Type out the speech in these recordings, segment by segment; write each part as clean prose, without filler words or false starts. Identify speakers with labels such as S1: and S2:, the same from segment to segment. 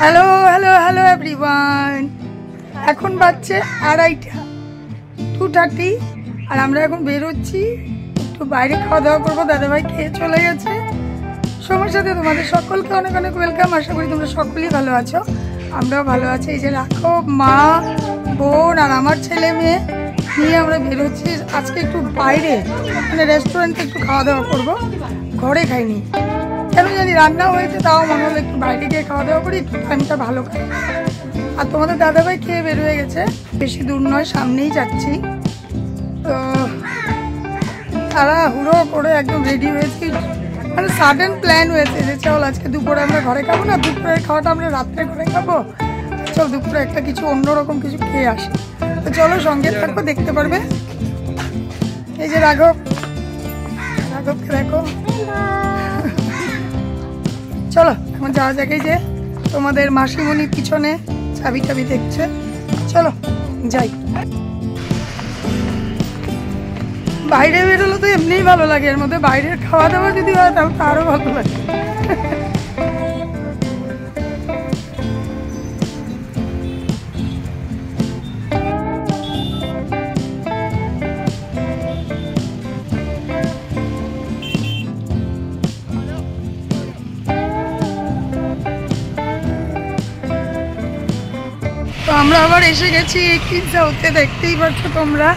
S1: Hello hello hello everyone, এখন বাজছে 2:30 2:30 আর আমরা এখন বেরোচ্ছি একটু বাইরে খাওয়া দাওয়া করবো। দাদাভাই খেয়ে চলে গেছে। সময়ের সাথে তোমাদের সকলকে অনেক অনেক ওয়েলকাম। আশা করি তোমরা সকলেই ভালো আছো, আমরাও ভালো আছি। এই যে রাখো, মা, বোন আর আমার ছেলে মেয়ে নিয়ে আমরা বেরোচ্ছি আজকে একটু বাইরে, মানে রেস্টুরেন্টে একটু খাওয়া দাওয়া করবো। ঘরে খাইনি, কেন জানি রান্না হয়েছে, তাও মনে হলো একটু বাইরে গিয়ে খাওয়া দাওয়া করি, একটু টাইমটা ভালো খাই। আর তোমাদের দাদাভাই খেয়ে বের হয়ে গেছে, বেশি দূর নয়, সামনেই যাচ্ছি। তো তারা হুড়ো করে একদম রেডি হয়েছি, মানে সাডেন প্ল্যান হয়েছে যে চল আজকে দুপুরে আমরা ঘরে খাবো না, দুপুরের খাওয়াটা আমরা রাত্রে ঘরে খাবো, চল দুপুরে একটা কিছু অন্যরকম কিছু খেয়ে আসি। তো চলো সঙ্গে থাকবো, দেখতে পারবে। এই যে রাঘবকে দেখো। চলো এখন যাওয়া যাক। এই যে তোমাদের মাসিমণি পিছনে চাবি টাবি দেখছে, চলো যাই। বাইরে বেরোলে তো এমনিই ভালো লাগে, এর মধ্যে বাইরের খাওয়া দাওয়া যদি হয় তাহলে তো আরো ভালো লাগে। তো আমরা আবার এসে গেছি পিৎজা হতে, দেখতেই পাচ্ছ তোমরা।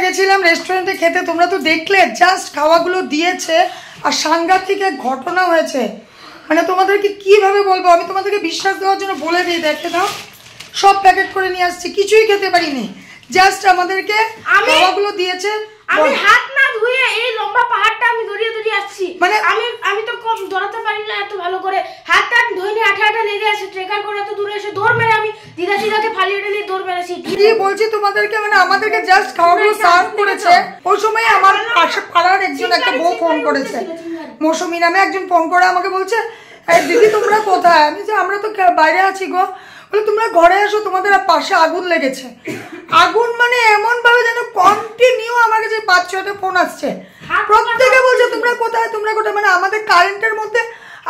S1: গেছিলাম রেস্টুরেন্টে খেতে, তোমরা তো দেখলে জাস্ট খাওয়াগুলো দিয়েছে আর সাংঘাতিক এক ঘটনা হয়েছে। মানে তোমাদেরকে কিভাবে বলবো, আমি তোমাদেরকে বিশ্বাস দেওয়ার জন্য বলে দিই, দেখে দাও সব প্যাকেট করে নিয়ে আসছি, কিছুই খেতে পারিনি। জাস্ট আমাদেরকে খাওয়াগুলো দিয়েছে,
S2: আমি হাত না ধুয়ে এই লম্বা পাহাড়টা আমি দড়িয়ে আসছি। মানে আমি তো কম দৌড়াতে পারি না এত ভালো করে, হাতটা ধুইনি, আঠা লেগে আছে। ট্রেকার করে এত দূরে এসে দৌড় মেরে আমি দিদাকে ফালিয়ে নিয়ে দৌড় মেরেছি।
S1: কি বলছি তোমাদেরকে, মানে আমাদেরকে জাস্ট খাওয়াগুলো সার্ভ করেছে। ওই সময় আমার পাশে পাড়ার একজন একটা বউ ফোন করেছে, মৌসুমী নামে একজন ফোন করে আমাকে বলছে, দিদি তোমরা কোথায়? আমি যে আমরা তো বাইরে আছি গো। বলে তোমরা ঘরে আসো, তোমাদের পাশে আগুন লেগেছে। আগুন মানে এমন ভাবে যেন কন্টিনিউ আমার কাছে 5-6টা ফোন আসছে, প্রত্যেকে বলছে তোমরা কোথায় তোমরা কোথায়। মানে আমাদের কারেন্টের মধ্যে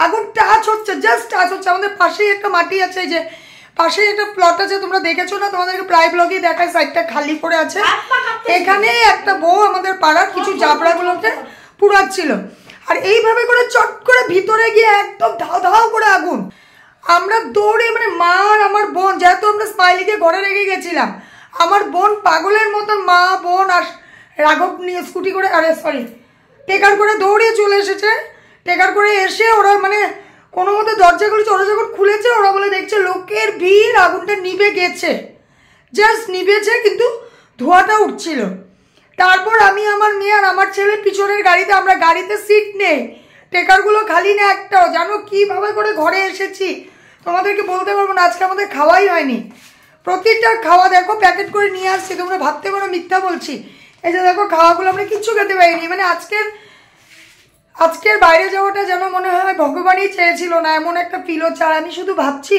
S1: আগুন টাচ হচ্ছে, জাস্ট টাচ হচ্ছে। আমাদের পাশেই একটা মাটি আছে, যে পাশেই একটা প্লট আছে, তোমরা দেখেছো না, তোমাদেরকে প্রায় ব্লগেই দেখায়, সাইডটা খালি পড়ে আছে। এখানে একটা বউ আমাদের পাড়ার কিছু জাবড়াগুলোকে পুড়াচ্ছিল, আর এইভাবে করে চট করে ভিতরে গিয়ে একদম ধাও ধাও করে আগুন। আমরা দৌড়ে, মানে মা আর আমার বোন, যেহেতু আমরা স্মাইলিকে ঘরে রেখে গেছিলাম, আমার বোন পাগলের মতন, মা বোন আর রাঘব নিয়ে স্কুটি করে, টেকার করে দৌড়িয়ে চলে এসেছে। টেকার করে এসে ওরা মানে কোনো মতো দরজা খুলেছে, ওরা যখন খুলেছে ওরা বলে দেখছে লোকের ভিড়, আগুনটা নিভে গেছে, জাস্ট নিভেছে, কিন্তু ধোঁয়াটা উঠছিল। তারপর আমি আমার মেয়ে আর আমার ছেলে পিছনের গাড়িতে, আমরা গাড়িতে সিট নেই, টেকারগুলো খালি না একটাও। জানো কিভাবে করে ঘরে এসেছি তোমাদেরকে বলতে পারবো না, আজকে আমাদের খাওয়াই হয়নি। প্রতিটা খাওয়া দেখো প্যাকেট করে নিয়ে আসছি, তোমরা ভাবতে পারো মিথ্যা বলছি। এই যে দেখো খাওয়াগুলো আমরা কিচ্ছু খেতে পারিনি, মানে আজকের বাইরে যাওয়াটা যেন মনে হয় ভগবানই চেয়েছিল না, এমন একটা ফিল হচ্ছে। আর আমি শুধু ভাবছি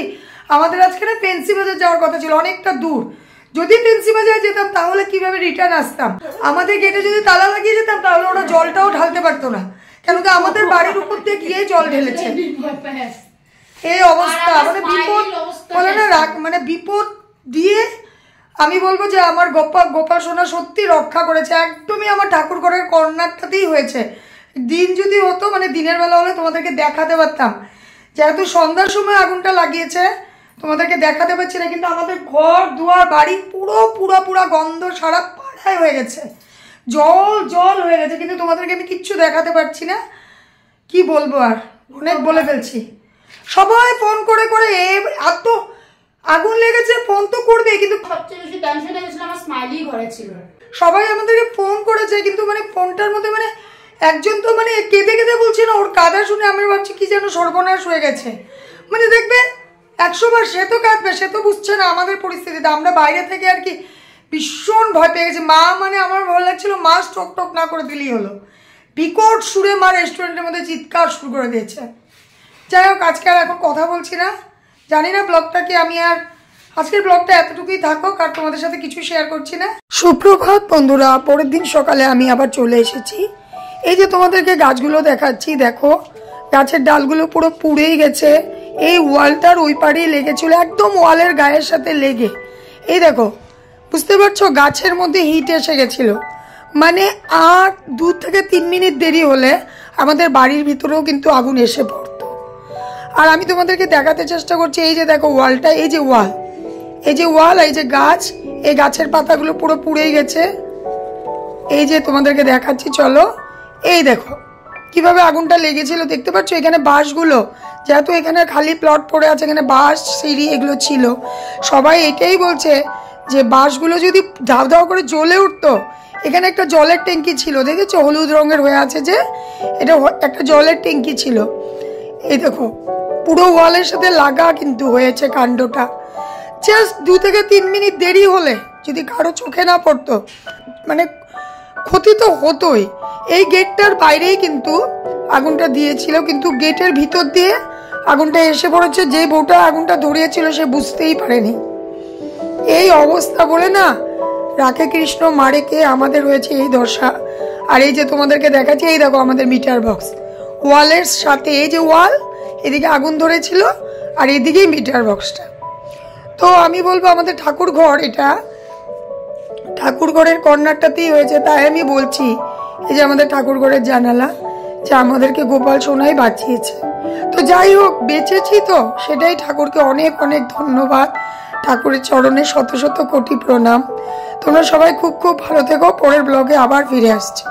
S1: আমাদের আজকে না ফেন্সি বাজার যাওয়ার কথা ছিল, অনেকটা দূর। যদি ফেন্সি বাজারে যেতাম তাহলে কিভাবে রিটার্ন আসতাম? আমাদের গেটে যদি তালা লাগিয়ে যেতাম তাহলে ওরা জলটাও ঢালতে পারতো না, কেন কি আমাদের বাড়ির উপর দিয়ে গিয়েই জল ঢেলেছে। এই অবস্থা মানে বিপদ বলে না, মানে বিপদ দিয়ে আমি বলবো যে আমার গোপাল সোনা সত্যি রক্ষা করেছে। একদমই আমার ঠাকুর ঘরের কর্নারটাতেই হয়েছে। দিন যদি হতো, মানে দিনের বেলা হলে তোমাদেরকে দেখাতে পারতাম। যেহেতু সন্ধ্যার সময় আগুনটা লাগিয়েছে তোমাদেরকে দেখাতে পারছি না, কিন্তু আমাদের ঘর দুয়ার বাড়ি পুরো গন্ধ সারা পাড়ায় হয়ে গেছে, জল হয়ে গেছে, কিন্তু তোমাদেরকে আমি কিচ্ছু দেখাতে পারছি না। কি বলবো, আর অনেক বলে ফেলছি। সবাই ফোন করে এত আগুন লেগেছে, ফোন তো করবে, কিন্তু
S2: সবচেয়ে বেশি টেনশনে ছিল আমার স্মাইলি ঘরে ছিল।
S1: সবাই আমাদেরকে ফোন করেছে, কিন্তু মানে ফোনটার মধ্যে মানে একজন তো মানে কেঁদে বলছে না, ওর কাঁদা শুনে আমি ভাবছি কি যেন সর্বনাশ হয়ে গেছে। মানে দেখবে 100 বার সে তো কাঁদবে, সে তো বুঝছে না আমাদের পরিস্থিতিতে। আমরা বাইরে থেকে আর কি ভীষণ ভয় পেয়ে গেছি। মা মানে আমার ভালো লাগছিল, মা স্টক না করে দিলেই হলো। বিকট সুরে মা রেস্টুরেন্টের মধ্যে চিৎকার শুরু করে দিয়েছে। যাই হোক, আজকে আর এখন কথা বলছি না, জানি না ব্লগটাকে আমি আর আজকের ব্লগটা এতটুকুই থাকুক, আর তোমাদের সাথে কিছু শেয়ার করছি না। সুপ্রভাত বন্ধুরা, পরের দিন সকালে আমি আবার চলে এসেছি। এই যে তোমাদেরকে গাছগুলো দেখাচ্ছি, দেখো গাছের ডালগুলো পুরো পুড়েই গেছে। এই ওয়ালটার ওই পাড়েই লেগেছিল, একদম ওয়ালের গায়ের সাথে লেগে। এই দেখো, বুঝতে পারছো গাছের মধ্যে হিট এসে গেছিল। মানে আর 2 থেকে 3 মিনিট দেরি হলে আমাদের বাড়ির ভিতরেও কিন্তু আগুন এসে পড়তো। আর আমি তোমাদেরকে দেখাতে চেষ্টা করছি, এই যে দেখো ওয়ালটা, এই যে ওয়াল, এই যে গাছ, এই গাছের পাতাগুলো পুরো পুড়েই গেছে। এই যে তোমাদেরকে দেখাচ্ছি, চলো। এই দেখো কিভাবে আগুনটা লেগেছিল, দেখতে পাচ্ছ? এখানে বাঁশগুলো, যেহেতু এখানে খালি প্লট পড়ে আছে, এখানে বাঁশ সিঁড়ি এগুলো ছিল। সবাই এটাই বলছে যে বাঁশগুলো যদি ধাও করে জ্বলে উঠতো। এখানে একটা জলের ট্যাঙ্কি ছিল, দেখেছো হলুদ রঙের হয়ে আছে, যে এটা একটা জলের ট্যাঙ্কি ছিল। এই দেখো পুরো ওয়ালের সাথে লাগা কিন্তু হয়েছে কাণ্ডটা। জাস্ট 2 থেকে 3 মিনিট দেরি হলে যদি কারো চোখে না পড়তো, মানে ক্ষতি তো হতোই। এই গেটটার বাইরেই কিন্তু আগুনটা দিয়েছিল, কিন্তু গেটের ভিতর দিয়ে আগুনটা এসে পড়েছে। যে বউটা আগুনটা ধরিয়েছিল সে বুঝতেই পারেনি। এই অবস্থা বলে না, রাখে কৃষ্ণ মারে কে, আমাদের হয়েছে এই দশা। আর এই যে তোমাদেরকে দেখাচ্ছি, এই দেখো আমাদের মিটার বক্স, ওয়ালের সাথে এই যে ওয়াল, এদিকে আগুন ধরেছিল আর এদিকেই মিটার বক্সটা। তো আমি বলবো আমাদের ঠাকুর ঘর, এটা ঠাকুর ঘরের কর্নারটাতেই হয়েছে। তাই আমি বলছি, এই যে আমাদের ঠাকুর ঘরের জানালা, যে আমাদেরকে গোপাল সোনাই বাঁচিয়েছে। তো যাই হোক, বেঁচেছি তো সেটাই ঠাকুরকে অনেক অনেক ধন্যবাদ। ঠাকুরের চরণে শত শত কোটি প্রণাম। তোমরা সবাই খুব ভালো থেকো। পরের ব্লগে আবার ফিরে আসছি।